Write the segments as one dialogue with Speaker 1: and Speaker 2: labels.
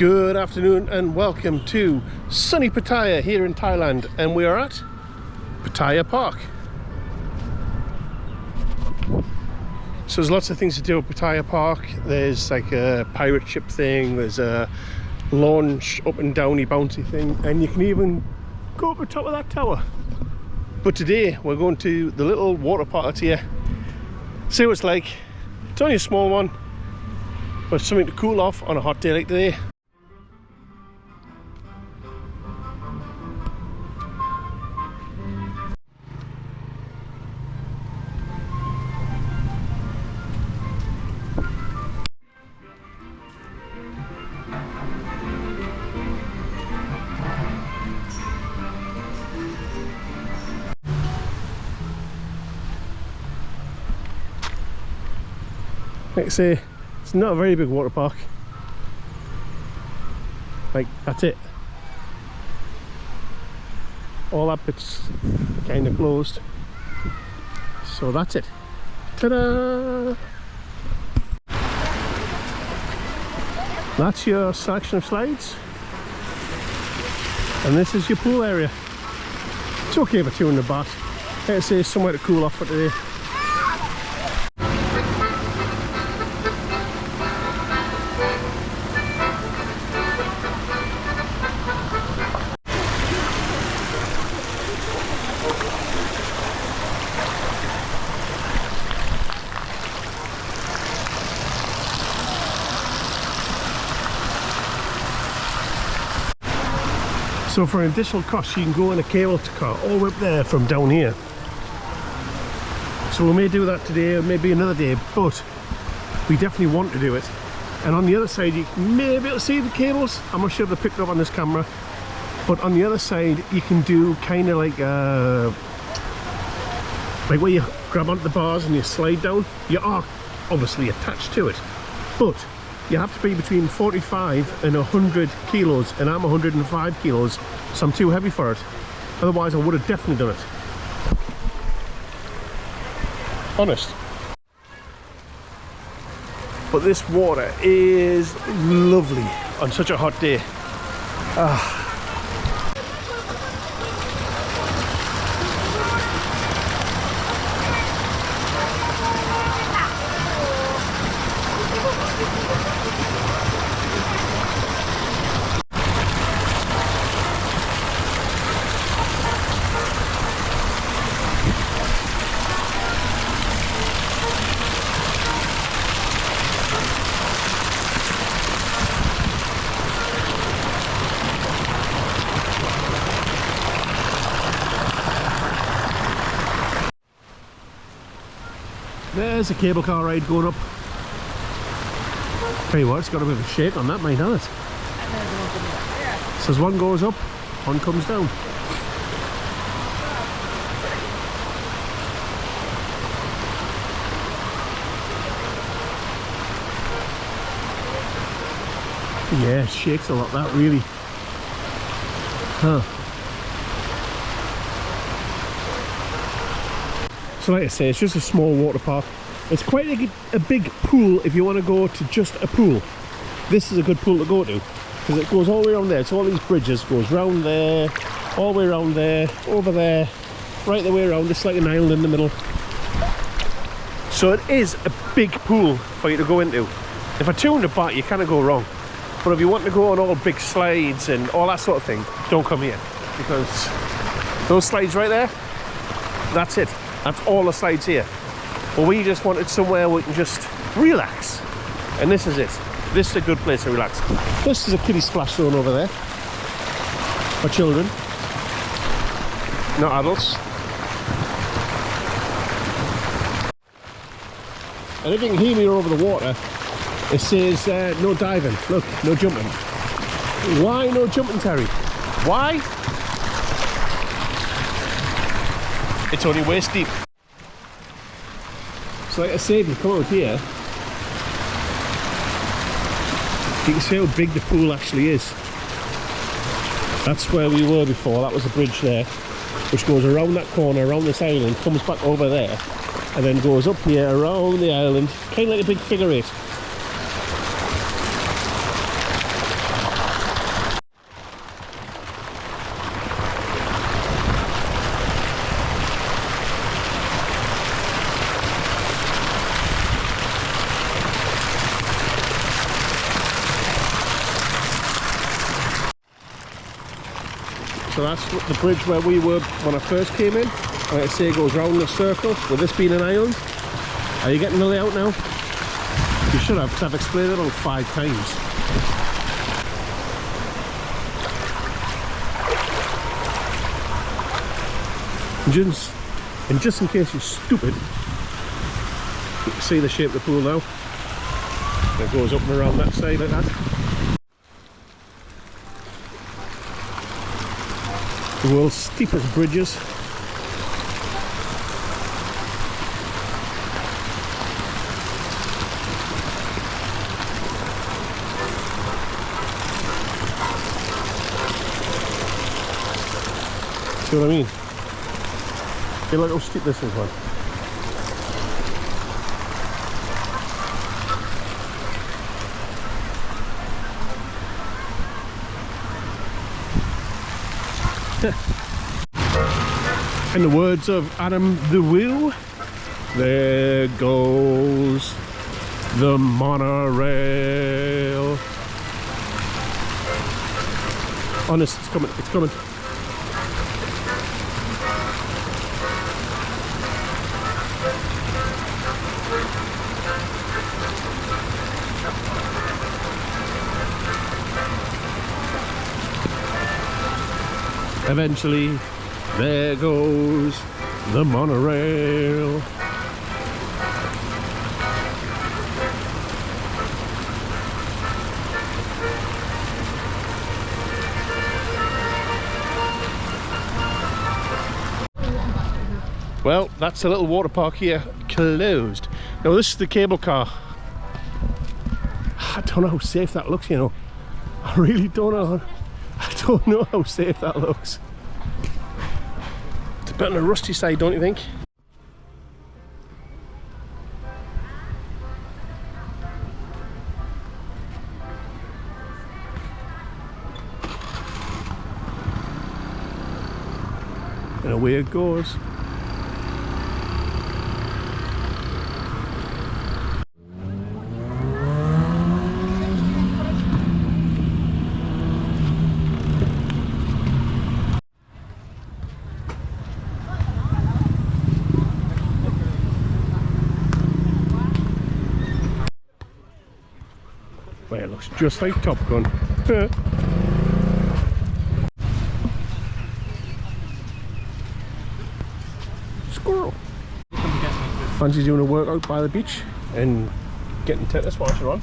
Speaker 1: Good afternoon and welcome to sunny Pattaya here in Thailand, and we are at Pattaya Park. So there's lots of things to do at Pattaya Park. There's like a pirate ship thing, there's a launch up and downy bouncy thing, and you can even go up the top of that tower. But today we're going to the little water park here. See what it's like. It's only a small one, but something to cool off on a hot day like today. Like I say, it's not a very big water park. Like, that's it. All that bit's kind of closed. So that's it. Ta-da! That's your selection of slides. And this is your pool area. It's okay for 200 baht. Like I say, somewhere to cool off for today. So for an additional cost, you can go in a cable car all the way up there from down here. So we may do that today or maybe another day, but we definitely want to do it. And on the other side, you may be able to see the cables. I'm not sure if they're picked up on this camera, but on the other side, you can do kind of like where you grab onto the bars and you slide down. You are obviously attached to it, but you have to be between 45 and 100 kilos, and I'm 105 kilos, so I'm too heavy for it. Otherwise I would have definitely done it. Honest. But this water is lovely on such a hot day. There's a cable car ride going up. Tell you what, it's got a bit of a shake on that, mate, hasn't it? So as one goes up, one comes down. Yeah, it shakes a lot, that really. Huh. So like I say, it's just a small water park. It's quite a big pool if you want to go to just a pool. This is a good pool to go to because it goes all the way around there. So all these bridges goes round there, all the way around there, over there, right the way around. It's like an island in the middle. So it is a big pool for you to go into. If for 200 baht you kind of go wrong. But if you want to go on all big slides and all that sort of thing, don't come here, because those slides right there, that's it. That's all the slides here. But we just wanted somewhere we can just relax. And this is it. This is a good place to relax. This is a kiddie splash zone over there. For children. Not adults. And if you can hear me over the water, it says no diving. Look, no jumping. Why no jumping, Terry? Why? It's only waist deep. So like I say, if you come out here, you can see how big the pool actually is. That's where we were before. That was a bridge there, which goes around that corner, around this island, comes back over there, and then goes up here, around the island, kind of like a big figure eight. So that's the bridge where we were when I first came in. Like I say, it goes round in a circle, with this being an island. Are you getting the layout now? You should have, because I've explained it about 5 times. And just in case you're stupid, you can see the shape of the pool now. It goes up and around that side like that. The world's steepest bridges. See what I mean? Feel like how steep this is, man. In the words of Adam the Wheel, there goes the monorail. Honest, it's coming, it's coming. Eventually, there goes the monorail. Well, that's the little water park here, closed. Now this is the cable car. I don't know how safe that looks, you know. I really don't know. I don't know how safe that looks. It's a bit on the rusty side, don't you think? And away it goes. Well, it looks just like Top Gun. Squirrel. Fancy doing a workout by the beach and getting tetanus while you're on.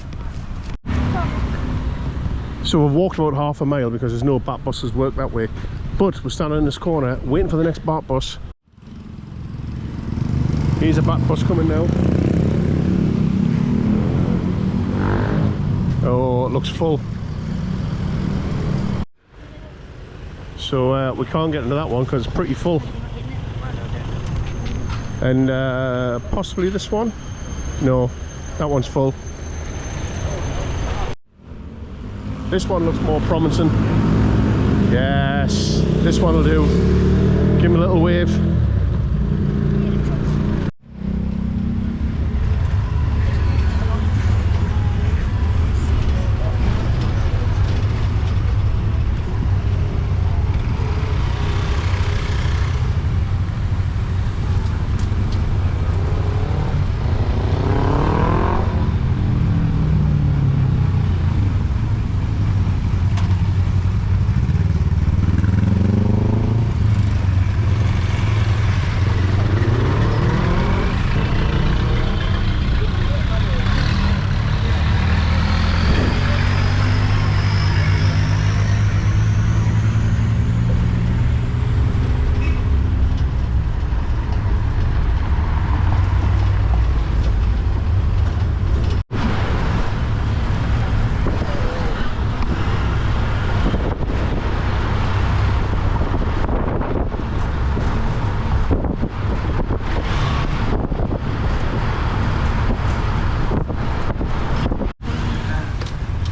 Speaker 1: So we've walked about half a mile because there's no BAT buses work that way. But we're standing in this corner waiting for the next BAT bus. Here's a BAT bus coming now. Oh, it looks full. So we can't get into that one because it's pretty full. And possibly this one? No, that one's full. This one looks more promising. Yes, this one will do. Give me a little wave.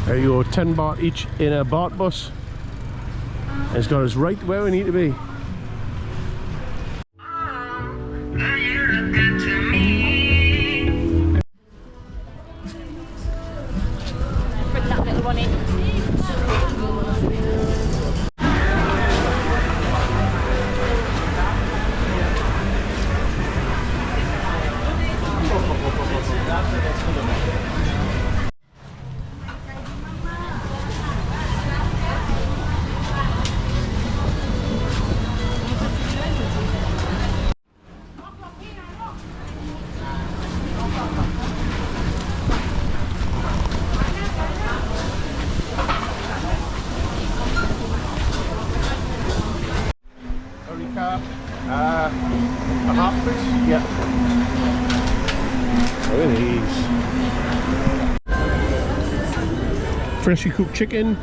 Speaker 1: There you go, 10 baht each in a BAT bus. It's got us right where we need to be. freshly cooked chicken,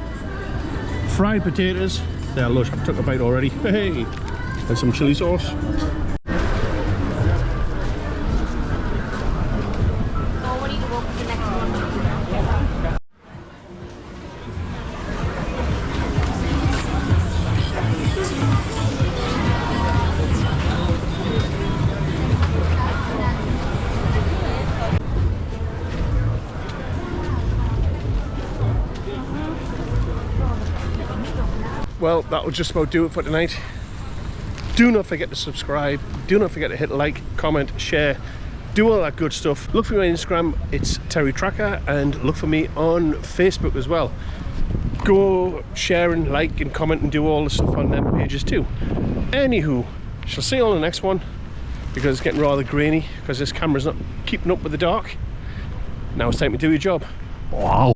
Speaker 1: fried potatoes. They're lush. I've took a bite already. Hey, and some chili sauce. Well, that will just about do it for tonight. Do not forget to subscribe. Do not forget to hit like, comment, share, do all that good stuff. Look for me on Instagram, it's TerryTracker, and look for me on Facebook as well. Go share and like and comment and do all the stuff on them pages too. Anywho, shall see you on the next one, because it's getting rather grainy because this camera's not keeping up with the dark. Now it's time to do your job. Wow.